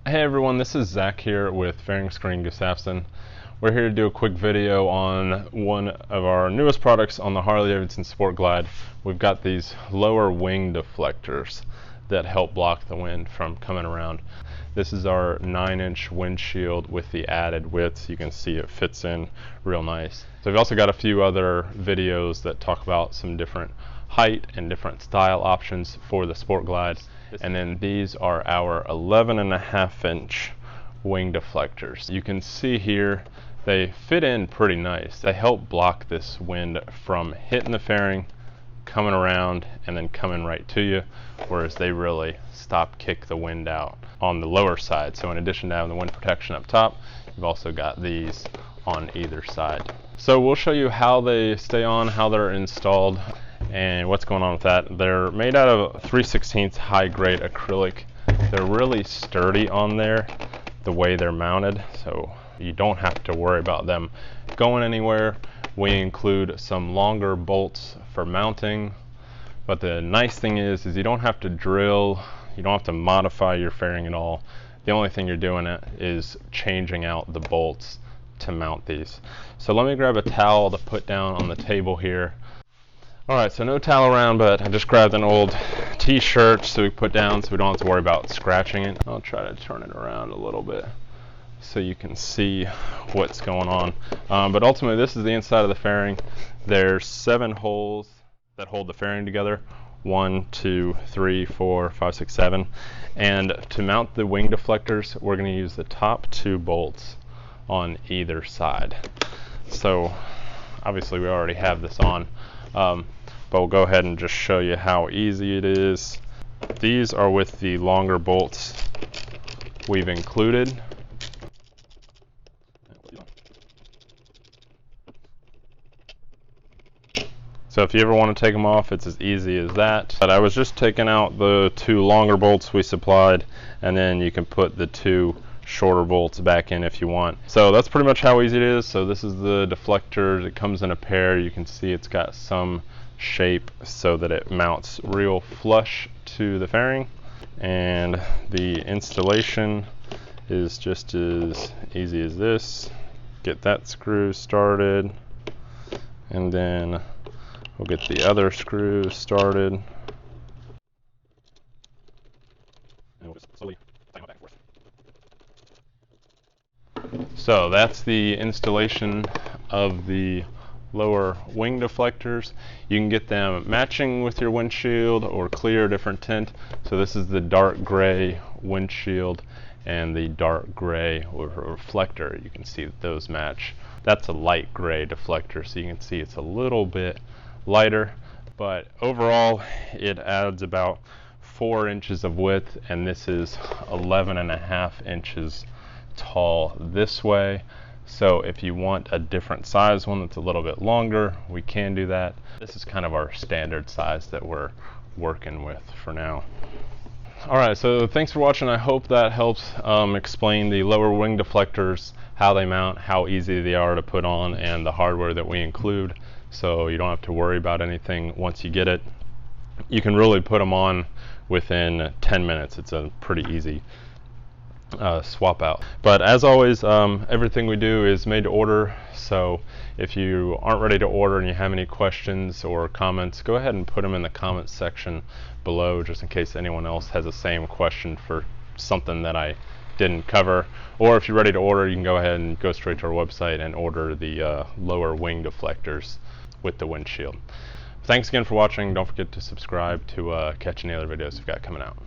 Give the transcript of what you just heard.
Hey everyone, this is Zach here with Fairing Screen Gustafsson. We're here to do a quick video on one of our newest products on the Harley Davidson Sportglide. We've got these lower wing deflectors that help block the wind from coming around. This is our 9-inch windshield with the added width, so you can see it fits in real nice. So we've also got a few other videos that talk about some different height and different style options for the Sportglide. And then these are our 11.5-inch wing deflectors. You can see here they fit in pretty nice. They help block this wind from hitting the fairing, coming around, and then coming right to you, whereas they really kick the wind out on the lower side. So in addition to having the wind protection up top, you've also got these on either side. So we'll show you how they stay on, how they're installed, and what's going on with that. They're made out of 3/16 high grade acrylic. They're really sturdy on there the way they're mounted, so you don't have to worry about them going anywhere. We include some longer bolts for mounting, but the nice thing is you don't have to drill, you don't have to modify your fairing at all. The only thing you're doing is changing out the bolts to mount these. So let me grab a towel to put down on the table here. Alright, so no towel around, but I just grabbed an old t-shirt so we put down so we don't have to worry about scratching it. I'll try to turn it around a little bit so you can see what's going on. But ultimately this is the inside of the fairing. There's 7 holes that hold the fairing together. 1, 2, 3, 4, 5, 6, 7. And to mount the wing deflectors, we're going to use the top 2 bolts on either side. So obviously we already have this on. But we'll go ahead and just show you how easy it is. These are with the longer bolts we've included. So if you ever want to take them off, it's as easy as that. But I was just taking out the 2 longer bolts we supplied, and then you can put the 2 shorter bolts back in if you want. So that's pretty much how easy it is. So this is the deflector. It comes in a pair. You can see it's got some shape so that it mounts real flush to the fairing, and the installation is just as easy as this. Get that screw started, and then we'll get the other screw started, and we'll just slowly tighten back and forth. So that's the installation of the lower wing deflectors. You can get them matching with your windshield or clear, different tint. So this is the dark gray windshield and the dark gray or reflector. You can see that those match. That's a light gray deflector, so you can see it's a little bit lighter, but overall it adds about 4 inches of width, and this is 11.5 inches tall this way. So if you want a different size one that's a little bit longer, we can do that. This is kind of our standard size that we're working with for now. Alright, so thanks for watching. I hope that helps explain the lower wing deflectors, how they mount, how easy they are to put on, and the hardware that we include, so you don't have to worry about anything once you get it. You can really put them on within 10 minutes. It's a pretty easy swap out. But as always, everything we do is made to order, so if you aren't ready to order and you have any questions or comments, go ahead and put them in the comments section below, just in case anyone else has the same question for something that I didn't cover. Or if you're ready to order, you can go ahead and go straight to our website and order the lower wing deflectors with the windshield. Thanks again for watching. Don't forget to subscribe to catch any other videos we've got coming out.